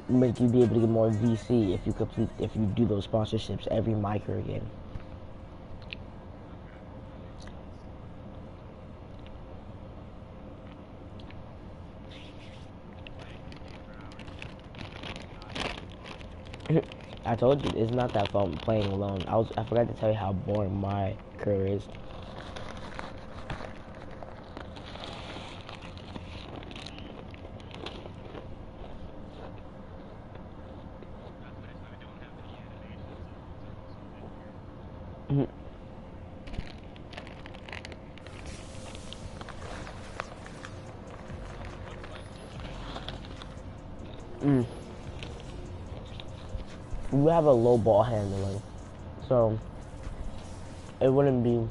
make you be able to get more VC if you do those sponsorships every micro game. I told you it's not that fun playing alone. I forgot to tell you how boring my career is. You have a low ball handling, so it wouldn't be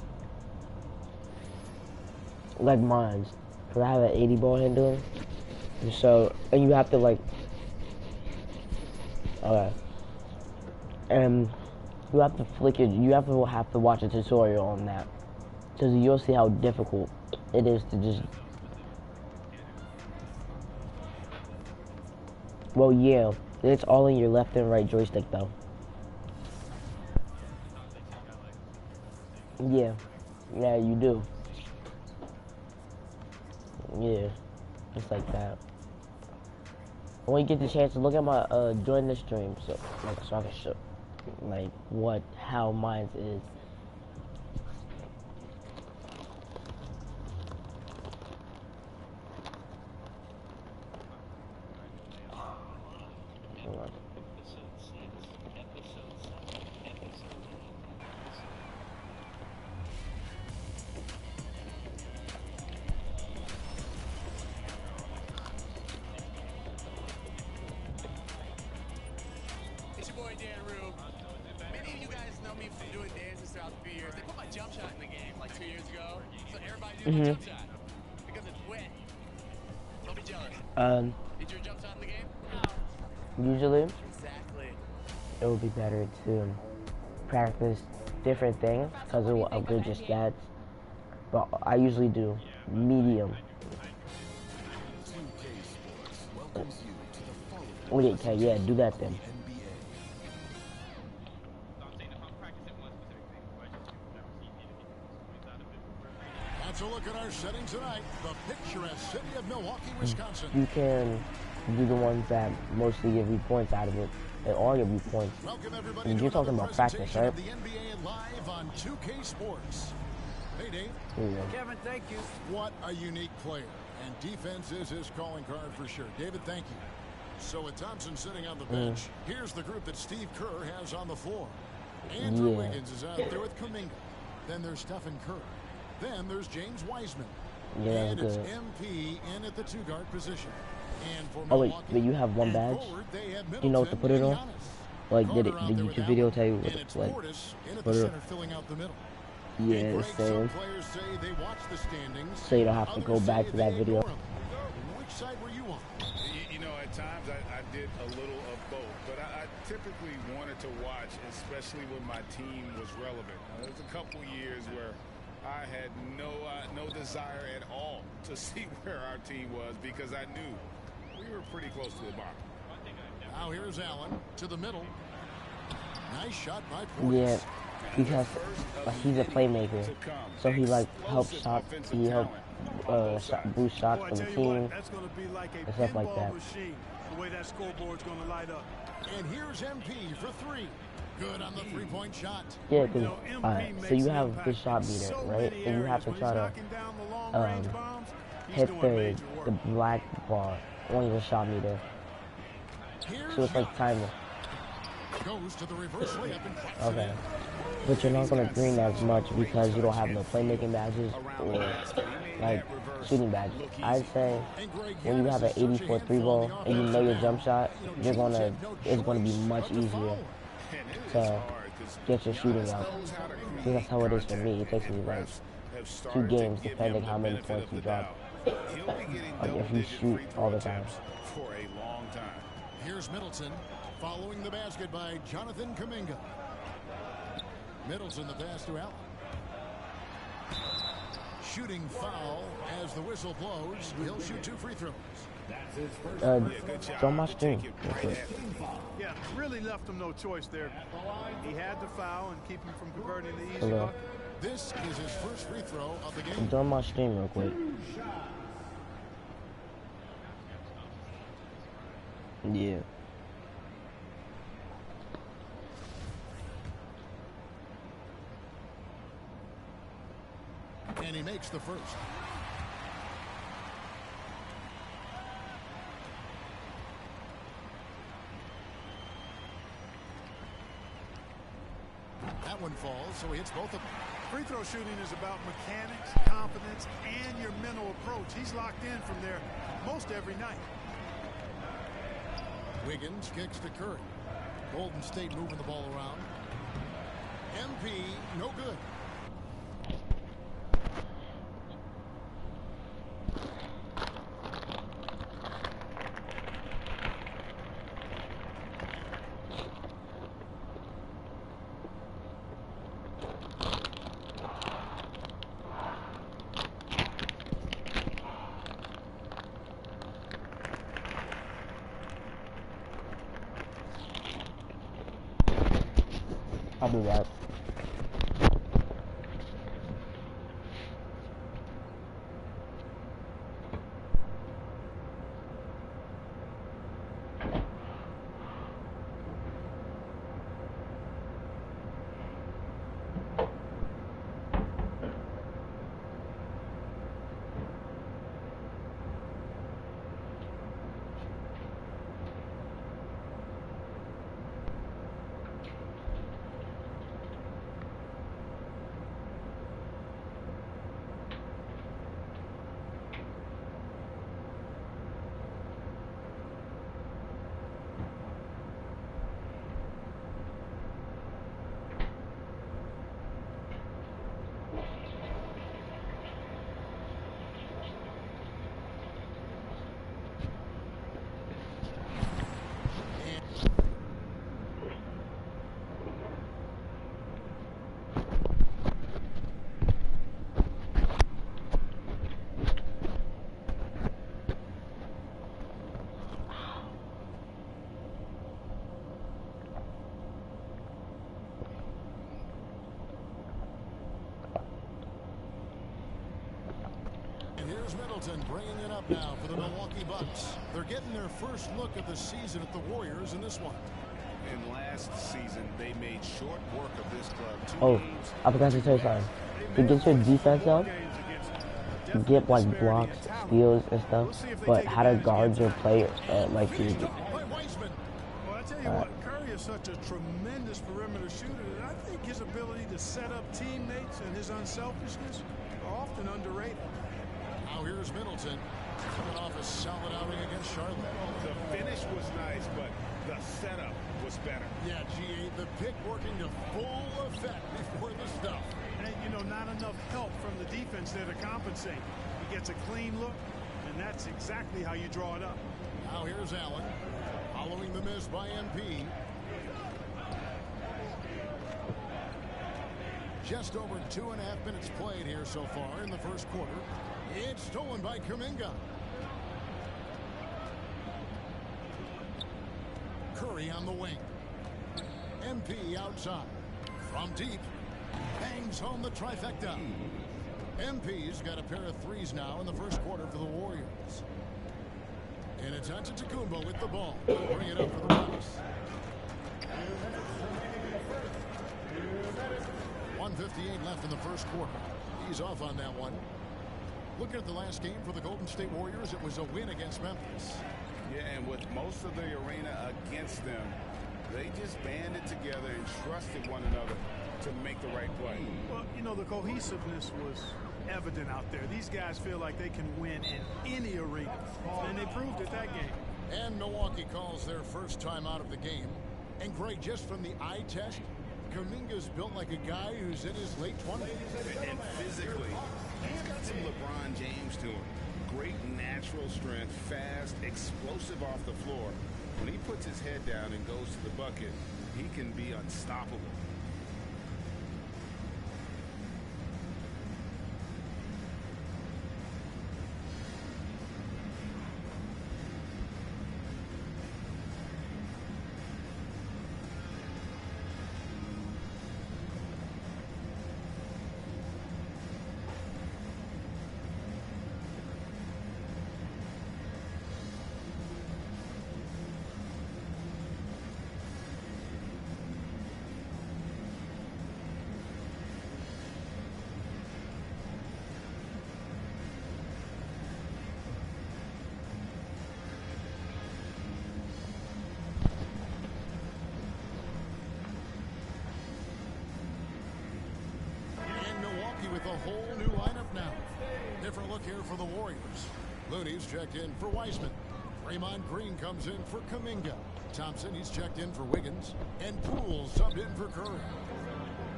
like mine. Cause I have an 80 ball handling, and you have to like, okay, and you have to flick it. You have to watch a tutorial on that, cause you'll see how difficult it is to just. Well, yeah, it's all in your left and right joystick though. Yeah, yeah, you do. Yeah, just like that. When you get the chance to look at my join the stream, so I can show like how mine is. Because it's wet. Don't be jealous. Did your jump shot in the game? Usually, Exactly. it would be better to practice different things because it will upgrade your stats. But I usually do medium. Okay, yeah, do that then. That's a look at our setting tonight. The picturesque city of Milwaukee, Wisconsin. You can do the ones that mostly give you points out of it. They all give you points. And you're talking about practice, right? The NBA live on 2K Sports. Hey, Dave. Kevin, thank you. What a unique player. And defense is his calling card for sure. David, thank you. So with Thompson sitting on the bench, here's the group that Steve Kerr has on the floor. Andrew Wiggins is out there with Kuminga. Then there's Stephen Curry. Then there's James Wiseman. Yeah, and good. it's MP in at the two-guard position. And for Oh wait, Milwaukee, but you have one badge? forward, they have You know what to put it on? Giannis. Like, did Carter out the there with YouTube video Allen, tell you what and it's like Portis in at put the it center, filling out the middle. Yeah, Hey, it's Greg, some same. players say they watch the standings. So you don't have to go Others back say to that they video. ignore them. Which side were you on? You know, at times I did a little of both, but I typically wanted to watch, especially when my team was relevant. There was a couple years where I had no desire at all to see where our team was because I knew we were pretty close to the bottom. Now here's Allen to the middle. Nice shot by Portis. Yeah, because he's a playmaker, so he like helps shot. He helps boost shots for the team and stuff like that. The way that scoreboard's going to light up. And here's MP for three. Good on the three-point shot. Yeah, because so you have the shot meter, right? And you have to try to hit the black bar on your shot meter. So it's like timer. Goes to the reverse layup and clocks it Okay. in. But you're not going to green as much because you don't have no playmaking badges or like shooting badges. I'd say when you have an 84 3 ball and you know your jump shot, it's gonna be much easier to get your shooting out. So that's how it is for me. It takes me like 2 games depending how many points you drop. Like if you shoot all the time. Here's Middleton following the basket by Jonathan Kuminga. Middleton the pass to Allen. Shooting foul as the whistle blows. He'll shoot 2 free throws. Join my stream. Yeah, really left him no choice there. He had to foul and keep him from converting the easy bucket. This is his first free throw of the game. Join my stream real quick. Yeah. And he makes the first. That one falls, so he hits both of them. Free throw shooting is about mechanics, confidence, and your mental approach. He's locked in from there most every night. Wiggins kicks to Curry. Golden State moving the ball around. MP, no good. I'll do that. And here's Middleton bringing it up now for the Milwaukee Bucks. They're getting their first look at the season at the Warriors in this one. And last season, they made short work of this club. Oh, I forgot to say something. To get your defense up, you get like blocks, steals, and stuff, but how to guard your players, like you. Well, I tell you what, Curry is such a tremendous perimeter shooter, and I think his ability to set up teammates and his unselfishness are often underrated. Now here's Middleton coming off a solid outing against Charlotte. The finish was nice, but the setup was better. Yeah, G8, the pick working to full effect before the stuff. And, you know, not enough help from the defense there to compensate. He gets a clean look, and that's exactly how you draw it up. Now here's Allen following the miss by MP. Just over 2.5 minutes played here so far in the first quarter. It's stolen by Kuminga. Curry on the wing. MP outside. From deep. Bangs home the trifecta. MP's got a pair of threes now in the first quarter for the Warriors. And it's Antetokounmpo with the ball. Bring it up for the Bucks. 1:58 left in the first quarter. He's off on that one. Looking at the last game for the Golden State Warriors, it was a win against Memphis. Yeah, and with most of the arena against them, they just banded together and trusted one another to make the right play. Well, you know, the cohesiveness was evident out there. These guys feel like they can win in any arena, and they proved it that game. And Milwaukee calls their first time out of the game. And Greg, just from the eye test, Kuminga's built like a guy who's in his late 20s. And physically, he's got some LeBron James to him. Great natural strength, fast, explosive off the floor. When he puts his head down and goes to the bucket, he can be unstoppable. look here for the Warriors. Looney's checked in for Wiseman. Draymond Green comes in for Kuminga. Thompson, he's checked in for Wiggins. And Poole subbed in for Curry.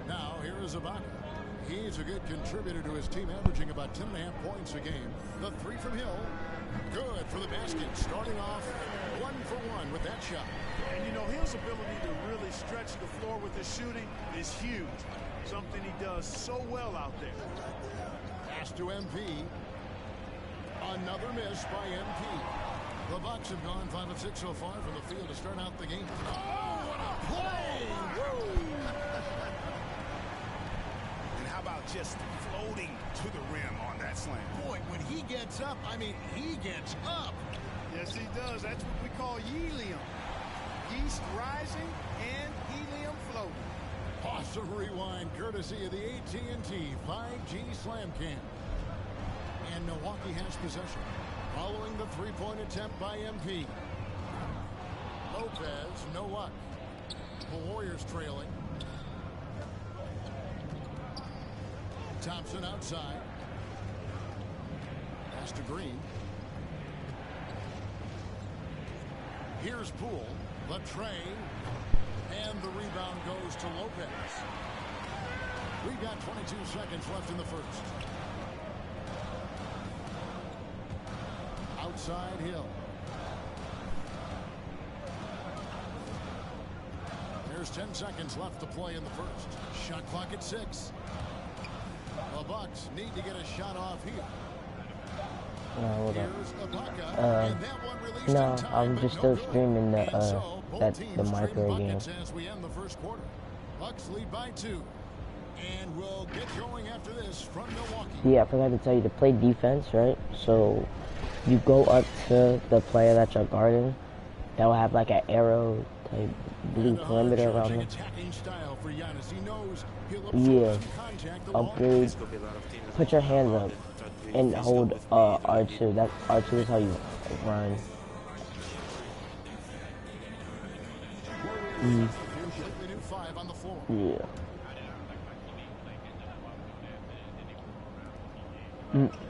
Now, here is Ibaka. He's a good contributor to his team, averaging about 10.5 points a game. The three from Hill. Good for the basket. Starting off 1 for 1 with that shot. And, you know, his ability to really stretch the floor with his shooting is huge. Something he does so well out there. Pass to MP. Another miss by MP. The Bucks have gone 5 of 6 so far from the field to start out the game. Oh, what a play! Woo! And how about just floating to the rim on that slam? Boy, when he gets up, I mean, he gets up. Yes, he does. That's what we call helium. Yeast rising and helium floating. Awesome rewind, courtesy of the AT&T 5G Slam Cam. And Milwaukee has possession. Following the three-point attempt by MP. Lopez, no luck. The Warriors trailing. Thompson outside. Pass to Green. Here's Poole. The tray. And the rebound goes to Lopez. We've got 22 seconds left in the first. Outside Hill. There's 10 seconds left to play in the first. Shot clock at 6. The Bucks need to get a shot off here. Hold Here's Ibaka, up. and that one released No, in time, I'm but just no still good. streaming the And so, both the teams micro trading game. buckets as we end the first quarter. Bucks lead by 2. And we'll get going after this from Milwaukee. Yeah, I forgot to tell you to play defense, right? So you go up to the player that you're guarding. That will have like an arrow type blue perimeter around him. Style for Giannis. He knows he'll Yeah. contact the Upgrade. Put your hands up and hold R2. That R2 is how you run. Completely new 5 on the floor. Yeah.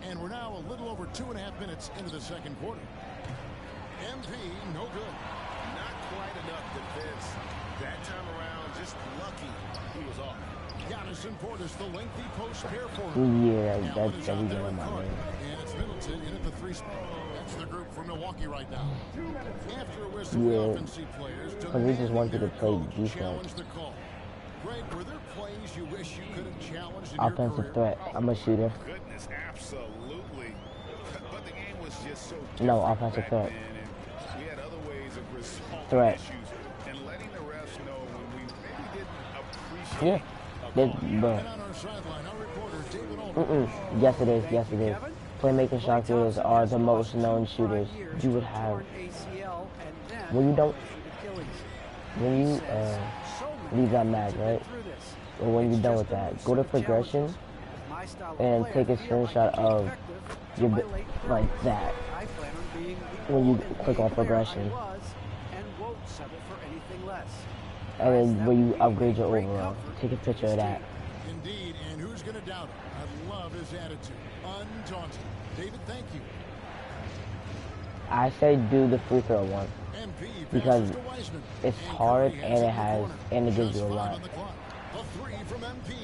And we're now a little over 2.5 minutes into the second quarter. MP, no good. Not quite enough defense. That time around, just lucky he was off. Giannis and Portis, the lengthy post pair for him. Yeah, Allen that's is out every there game in my front. man. And it's Middleton in at the 3 spot. That's the group from Milwaukee right now. After a whistle, the Yeah, offensive players because we just wanted to play defense. challenge the call. Greg, were there plays you wish you could have challenged in your Offensive career? threat. I'm a shooter. Goodness, absolutely. But the game was just so No, different offensive back threat. then, and we had other ways of resolving Threat. issues and letting the refs know when we maybe didn't appreciate Yeah. a call. But And on our sideline, our reporter, David Aldridge. yes, it is. Yes, it is. Playmaking shot creators are the most known shooters. You would have when you don't leave that match, right? Or when you're done with that, go to progression and take a screenshot of your like that. When you click on progression, and then when you upgrade your overall, take a picture of that. Indeed, and who's going to doubt it? I love his attitude. Undaunted. David, thank you. I say do the free throw one MP because passes to Wiseman. it's And hard Curry and has it the has corner. and it gives Just you a 5 lot. on the clock. A 3 from MP.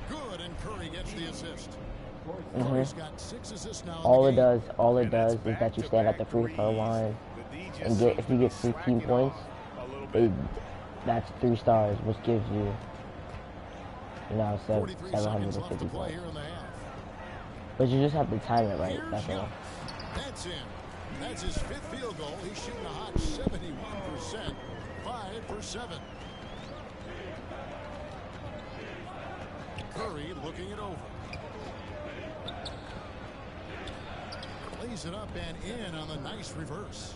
Good, and Curry gets the assist. Curry's got 6 assists now. All in it the game. does is that you stand at the free throw line and get if you get 15 points, that's 3 stars, which gives you, 43 seconds left to 750 play points. here in the half. But you just have to time it right. Here's That's all. Young. That's in. That's his 5th field goal. He's shooting a hot 71%. 5 for 7. Curry looking it over. Lays it up and in on the nice reverse.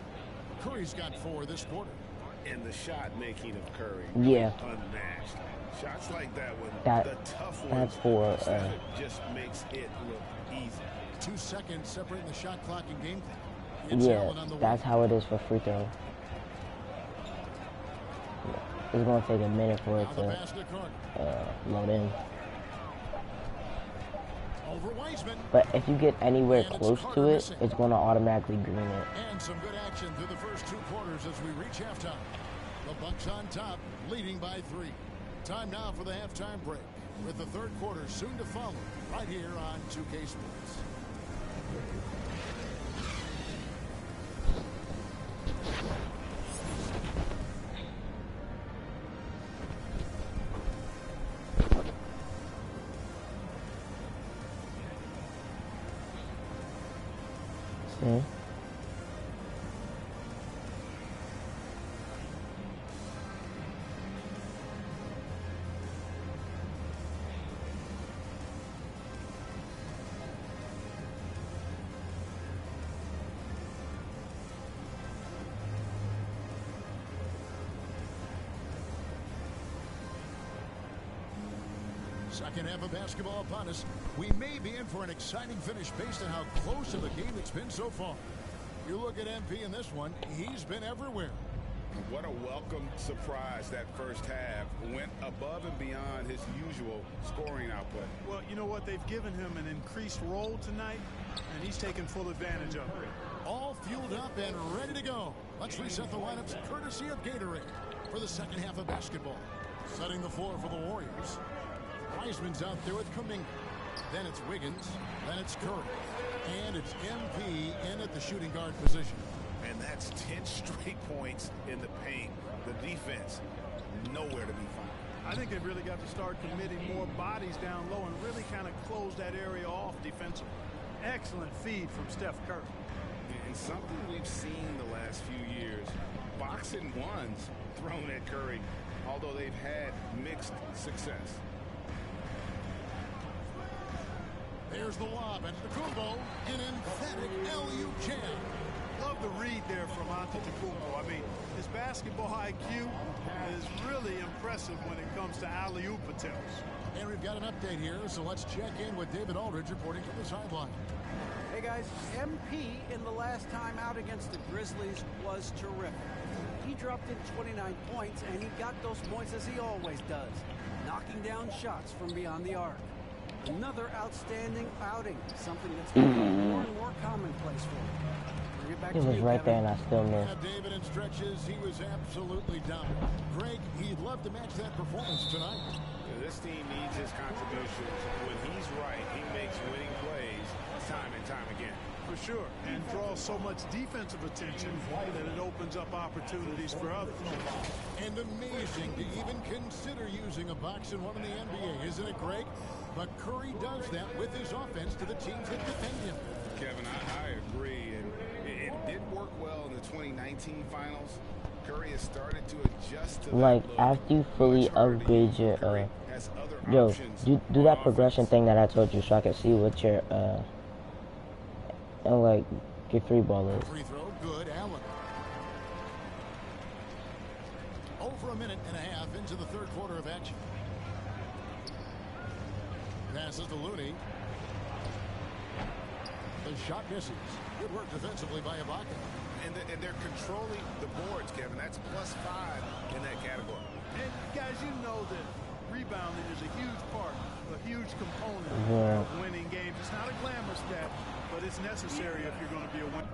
Curry's got 4 this quarter. And the shot making of Curry, Yeah. unmatched. Shots like that one, That- the tough ones, that's for, just makes it look easy. 2 seconds separating the shot clock and game clock. It's Yeah, Allen on the that's wing. how it is for free throw. It's gonna take a minute for it Now the to pass to Carter. load in. Over Wiseman. But if you get anywhere And close it's to it, missing. it's going to automatically green it. And some good action through the first 2 quarters as we reach halftime. The Bucks on top, leading by 3. Time now for the halftime break, with the third quarter soon to follow, right here on 2K Sports. See? Second half of basketball upon us. We may be in for an exciting finish based on how close of a game it's been so far. You look at MP in this one, he's been everywhere. What a welcome surprise that first half. Went above and beyond his usual scoring output. Well, you know what? They've given him an increased role tonight, and he's taken full advantage of it. All fueled up and ready to go. Let's reset the lineups courtesy of Gatorade for the second half of basketball. Setting the floor for the Warriors. Wiseman's out there with Kuminga. Then it's Wiggins. Then it's Curry. And it's MP in at the shooting guard position. And that's 10 straight points in the paint. The defense, nowhere to be found. I think they've really got to start committing more bodies down low and really kind of close that area off defensively. Excellent feed from Steph Curry. And something we've seen the last few years, boxing ones thrown at Curry, although they've had mixed success. There's the lob at Kumbo. An emphatic LU jam. Love the read there from Antetokounmpo. I mean, his basketball IQ is really impressive when it comes to alley-oop attempts. And we've got an update here, so let's check in with David Aldridge reporting from the sideline. Hey guys, MP in the last time out against the Grizzlies was terrific. He dropped in 29 points, and he got those points as he always does, knocking down shots from beyond the arc. Another outstanding outing, something that's becoming more and more commonplace for him. Bring it back It to was you, right there Kevin. and I still missed. Yeah, David, in stretches, he was absolutely dominant. Greg, he'd love to match that performance tonight. This team needs his contributions. When he's right, he makes winning plays time and time again. For sure, and draws so much defensive attention that it opens up opportunities for others. And amazing to even consider using a box and one in the NBA, isn't it, Greg? But Curry does that with his offense to the teams that defend him. Kevin, I agree, and it did work well in the 2019 finals. Curry has started to adjust to Like, that look. after you fully Much harder to upgrade use. your, Curry has other yo, options do that on progression offense. thing that I told you so I can see what your, and like, your free ball is. Free throw, good, Allen. Over a minute and a half into the third quarter of action. Passes to Looney. The shot misses. Good work defensively by Ibaka. And they're controlling the boards, Kevin. That's +5 in that category. And guys, you know that rebounding is a huge part, a huge component Yeah. of winning games. It's not a glamour stat, but it's necessary if you're going to be a winner.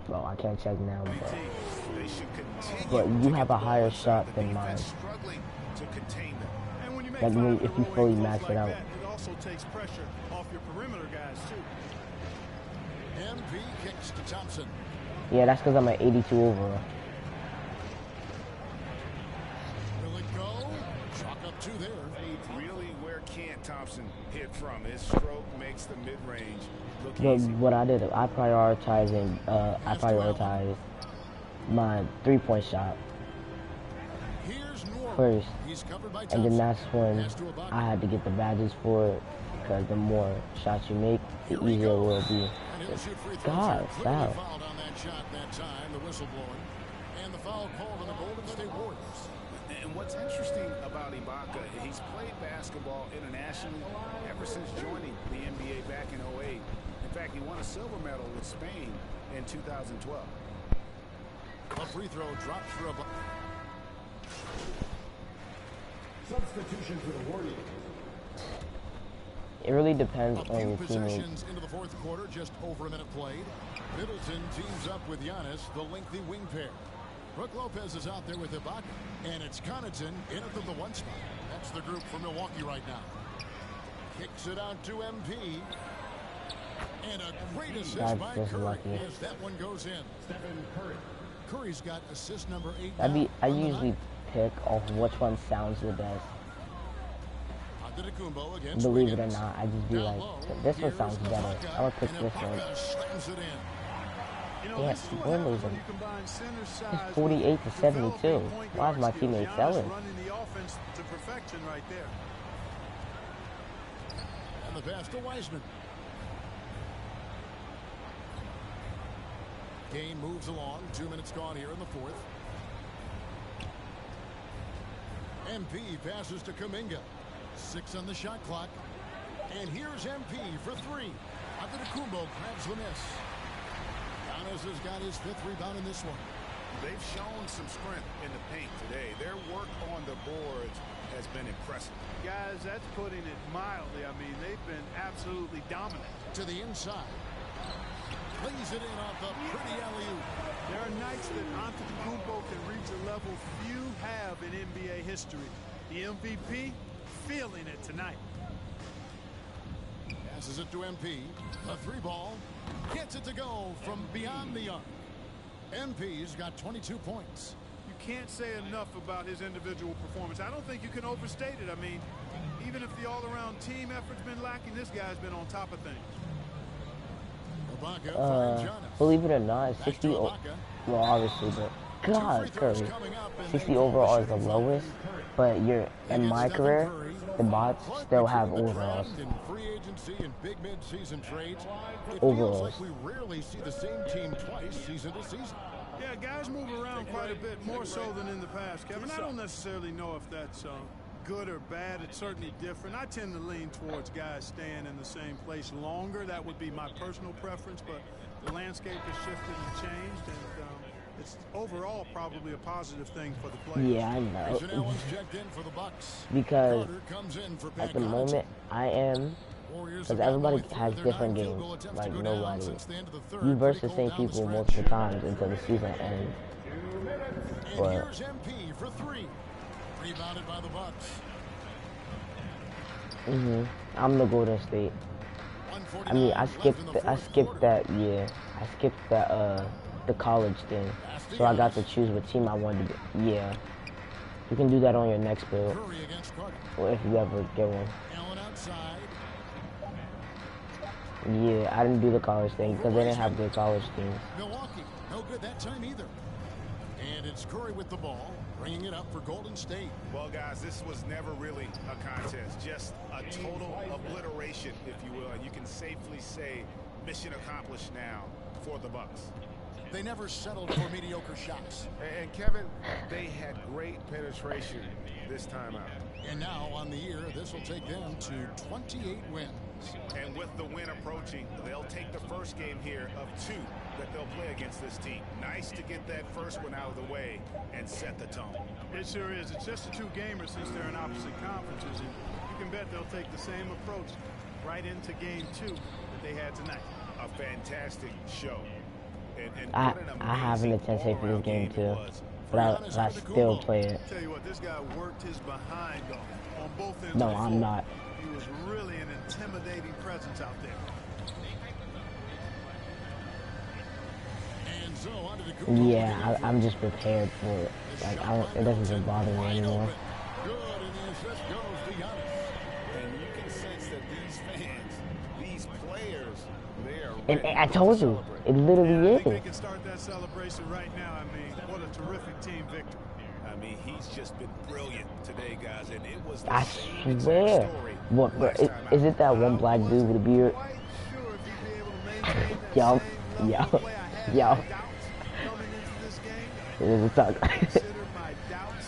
Well, I can't check now, but. BT. They should continue but you to have get a the higher ball shot inside the than mine. defense, struggling to contain them. And when you make Like five if you fully max it out. it also takes pressure off your perimeter guys too. MP kicks to Thompson. Yeah, that's because I'm an 82 overall. Will it go? Chalk up two there. Really, where can't Thompson hit from? His stroke makes the mid-range look But easy. what I did, I prioritized my 3-point shot Here's Norwood. first, He's covered by and then Thompson. that's when Pass to Ibaka. I had to get the badges for it, because the more shots you make, the Here he easier it will goes. be. And he'll shoot free throws God, here. Clearly foul. fouled on that shot that time, the whistle blowing. And the foul called on the Golden State Warriors. And what's interesting about Ibaka, he's played basketball internationally ever since joining the NBA back in '08. In fact, he won a silver medal with Spain in 2012. A free throw drops for Ibaka. Substitution for the Warriors. It really depends A on few your teammates. possessions into the fourth quarter, just over a minute played. Middleton teams up with Giannis, the lengthy wing pair. Brook Lopez is out there with Ibaka, and it's Connaughton in at the one spot. That's the group for Milwaukee right now. Kicks it out to MP. And a great assist That's by just Curry lucky. as that one goes in. Stephen Curry. Curry's got assist number 8 I now I on the usually night. pick off which one sounds the best. Antetokounmpo against Believe it or Wiggins. not, I just be Down like, low, this one here's sounds better. Ibaka, I'm gonna pick and this one. Ibaka slams it in. You know, Yeah, this is what we're happens losing. when you combine center size It's 48 to with 72. developing point Why is guard my skills. teammate Giannis selling? running the offense to perfection right there. And the pass to Wiseman. Game moves along. 2 minutes gone here in the fourth. MP passes to Kuminga. 6 on the shot clock. And here's MP for 3. Antetokounmpo grabs the miss. Giannis has got his 5th rebound in this one. They've shown some strength in the paint today. Their work on the boards has been impressive. Guys, that's putting it mildly. I mean, they've been absolutely dominant. To the inside. Plays it in off the pretty alley-oop. There are nights that Antetokounmpo can reach a level few have in NBA history. The MVP feeling it tonight. Passes it to MP. A 3-ball. Gets it to go from beyond the arc. MP's got 22 points. You can't say enough about his individual performance. I don't think you can overstate it. I mean, even if the all-around team effort's been lacking, this guy's been on top of things. Ibaka finds Giannis. Believe it or not, Back 60. to Ibaka. Well, obviously, but Two free God, throws Curry, coming up, and 60 they call overall the is the shooting foul. lowest. But you're in my Against Stephen career, Curry. the bots But still have between the overalls. trend in free agency and big mid-season trades, it feels Overalls. like we rarely see the same team twice season to season. Yeah, guys move around quite a bit, more so than in the past, Kevin. I don't necessarily know if that's good or bad. It's certainly different. I tend to lean towards guys staying in the same place longer. That would be my personal preference, but the landscape has shifted and changed, and it's overall probably a positive thing for the players. Yeah, I Grayson know. Allen's checked in for the Bucks. Because Carter comes in for at Pat the Connaughton. moment, I am. Warriors Because have gotten everybody only 3 has of their different 9 field games, goal attempts like to go down nobody. since the end of the third. You verse the Pretty same cold down the people stretch. multiple times until the season ends. And But here's MP for 3. Rebounded by the Bucks. I'm the Golden State. I mean, I skipped that. Yeah, I skipped that. The college thing, so I got to choose what team I wanted to be. Yeah, you can do that on your next build, Curry against Carter. or if you ever get one. Allen outside. Yeah, I didn't do the college thing because they didn't have good college teams. Milwaukee, no good that time either. And it's Curry with the ball, bringing it up for Golden State. Well, guys, this was never really a contest, just a total obliteration, if you will. And you can safely say mission accomplished now for the Bucks. They never settled for mediocre shots. And Kevin, they had great penetration this time out. And now on the year, this will take them to 28 wins. And with the win approaching, they'll take the first game here of 2 that they'll play against this team. Nice to get that first one out of the way and set the tone. It sure is. It's just a 2-gamer since they're in opposite conferences, and you can bet they'll take the same approach right into game 2 that they had tonight. A fantastic show. I have an intent save for this game too, but I still play it. Tell you what, this guy worked his behind off on both ends. No, I'm not. He was really an intimidating presence out there. Yeah, I'm just prepared for it. Like it doesn't even bother me anymore. And you can sense that these fans, these players, they are And ready I told you, it literally I is. think they can start that celebration right now. I mean, what a terrific team victory. I mean, he's just been brilliant today, guys, and it was the I same exact swear. story What, bro, last time is out. it that one black dude with a beard? Quite sure if he'd be able to maintain that Yo, same level of play. I had yo. my doubts coming into this game. It was a talk. Consider my doubts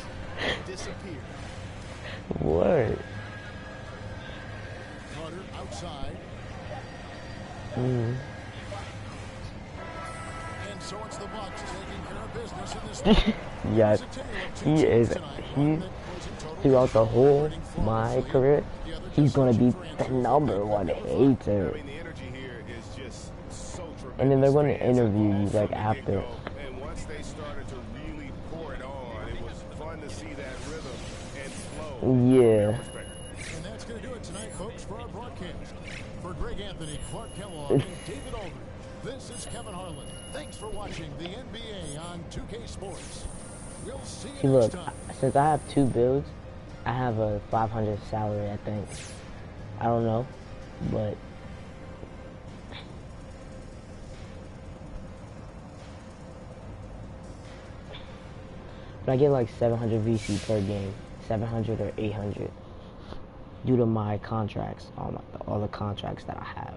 disappeared. Word. Carter outside. Mm. And so it's the Bucks taking care of business in this. Yes, he throughout the whole my career, he's gonna be the #1 hater. I mean, the energy here is just so tremendous. And then they're gonna Fans interview are you all from like the after. get-go. And once they started to really pour it on, it was fun to see that rhythm and flow. Yeah. And that's going to do it tonight, folks, for our broadcast. For Greg Anthony, Clark Kellogg, and David Aldridge, this is Kevin Harlan. Thanks for watching the NBA on 2K Sports. We'll see you See, next look, time. since I have 2 builds, I have a 500 salary, I think. I don't know, but I get like 700 VC per game, 700 or 800, due to my contracts, all the contracts that I have.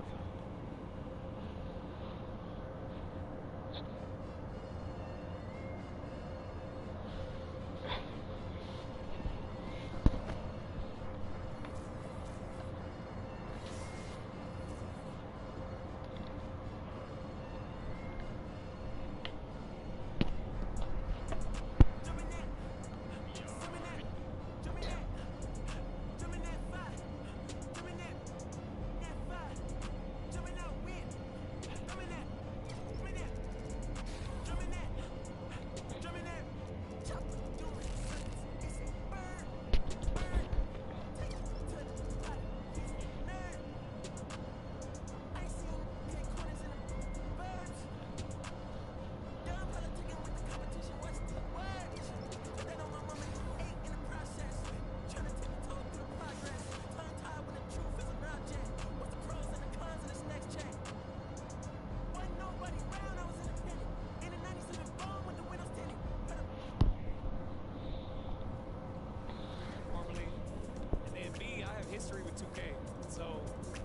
History with 2K. So from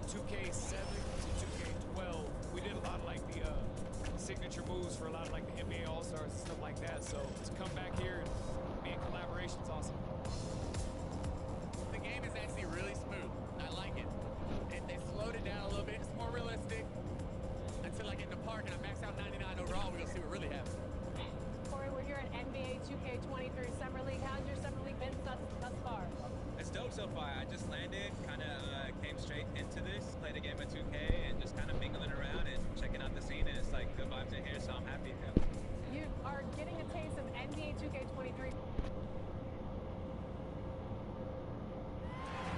2K7 to 2K12, we did a lot of like the signature moves for a lot of like the NBA All-Stars and stuff like that. So to come back here and be in collaboration is awesome. The game is actually really smooth. I like it. And they slowed it down a little bit. It's more realistic. Until I get in the park and I max out 99 overall, we're gonna see what really happens. Corey, we're here at NBA 2K23 Summer League. How's your Summer League been thus far? It's dope so far. I just landed, kind of came straight into this, played a game of 2K, and just kind of mingling around and checking out the scene. And it's like good vibes in here, so I'm happy. Yeah. You are getting a taste of NBA 2K23.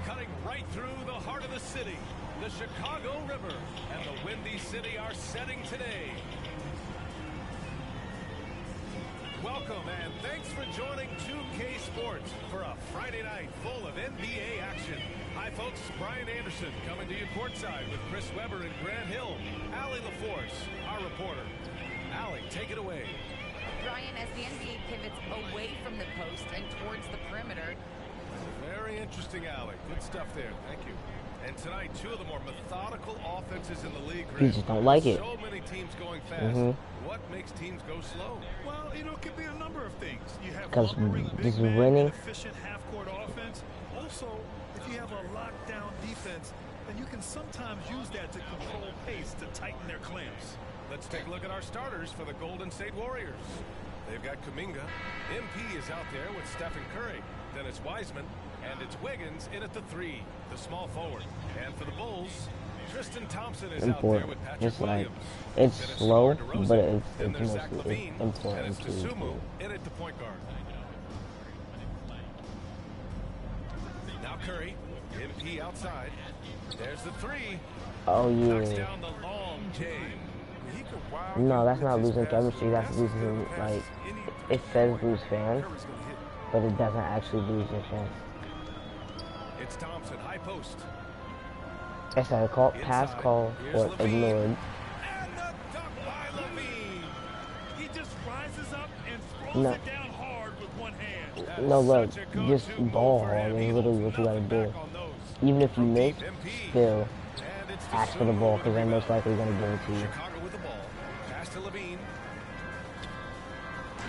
Cutting right through the heart of the city, the Chicago River and the Windy City are setting today. Welcome and thanks for joining 2K Sports for a Friday night full of NBA action. Hi folks, Brian Anderson coming to you courtside with Chris Webber and Grant Hill. Allie LaForce, our reporter. Allie, take it away. Brian, as the NBA pivots away from the post and towards the perimeter. Very interesting, Allie. Good stuff there. Thank you. And tonight, 2 of the more methodical offenses in the league. You just don't like it. So many teams going fast. What makes teams go slow? Well, you know, it could be a number of things. You have Because lumbering this big is men, winning. efficient half-court offense. Also, if you have a lockdown defense, then you can sometimes use that to control pace to tighten their clamps. Let's take a look at our starters for the Golden State Warriors. They've got Kuminga. MP is out there with Stephen Curry. Then it's Wiseman. And it's Wiggins in at the 3, the small forward. And for the Bulls, Tristan Thompson is out Import. there with Patrick Just like Williams. it's Then it's slow, DeRozan. but Then it's there's Zach mostly Levine, important and it's too. DeSumo in at the point guard. Now Curry, MP outside. There's the three. Oh Knocks yeah. down the long J. No, that's not losing chemistry. That's losing, like, it says lose fans, but it doesn't actually lose your fans. It's Thompson, high post. It's a call, pass call or ignored. And the dunk by Levine. He just rises up and throws No. it down hard with one hand. No, look, just ball hog is literally what you gotta do. Even if you miss, still ask for the ball because they're most likely gonna give it to you. Chicago with the ball. Pass to Levine.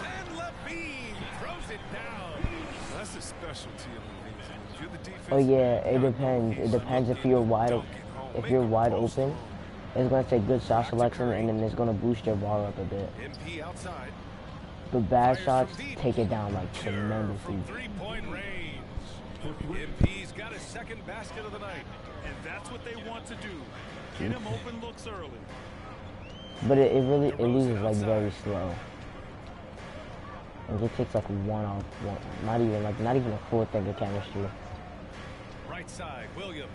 And Levine throws it down. That's a specialty of Levine. If you're the defense, Oh yeah, it depends. It depends if you're wide open. It's gonna take good shot selection and then it's gonna boost your bar up a bit. MP outside. The bad shots take it down like tremendously. 3-point range. MP's got his second basket of the night. And that's what they want to do. Get him open looks early. But it loses like very slow. Like it takes like one, not even a full thing of chemistry. Right side, Williams.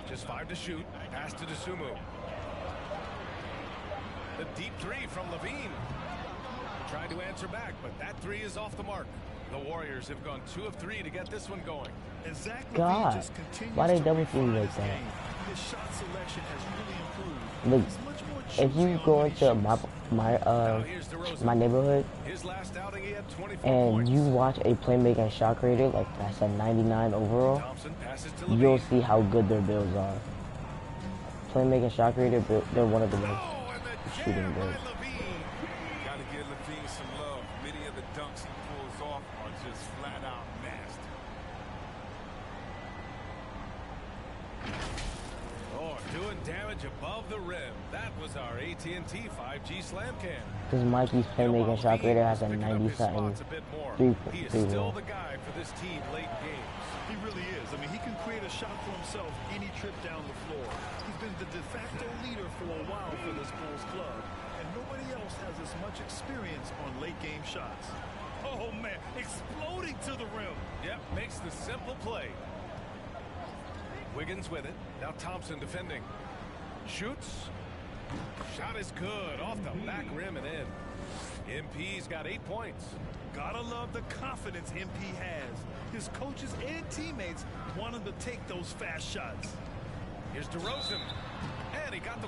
Just 5 to shoot. Pass to DeSumo. The deep three from Levine. Tried to answer back, but that three is off the mark. The Warriors have gone 2 of 3 to get this one going. And Zach Levine God, just continues why they to double team refine like his that? game. His shot selection has really improved. Look, He's much more if you choosy go on into my neighborhood His last outing, he had 24 and points. you watch a playmaking shot creator like that's a 99 overall, Thompson passes to Levine. you'll see how good their builds are. Playmaking shot creator, they're one of the best shooting builds. gotta give Levine some love. Many of the dunks he pulls off are just flat out nasty. Oh, doing damage above the rim. That was our AT&T 5G slam cam. Because Mikey's playmaking shot creator has a 90 something three He is three still ball. the guy for this team late in games. He really is. I mean, he can create a shot for himself any trip down the floor. He's been the de facto leader for a while for this Bulls club, and nobody else has as much experience on late game shots. Oh man, exploding to the rim. Yep, makes the simple play. Wiggins with it. Now Thompson defending. Shoots. Shot is good. Off the back rim and in. MP's got 8 points. Gotta love the confidence MP has. His coaches and teammates want him to take those fast shots. Here's DeRozan. And he got the...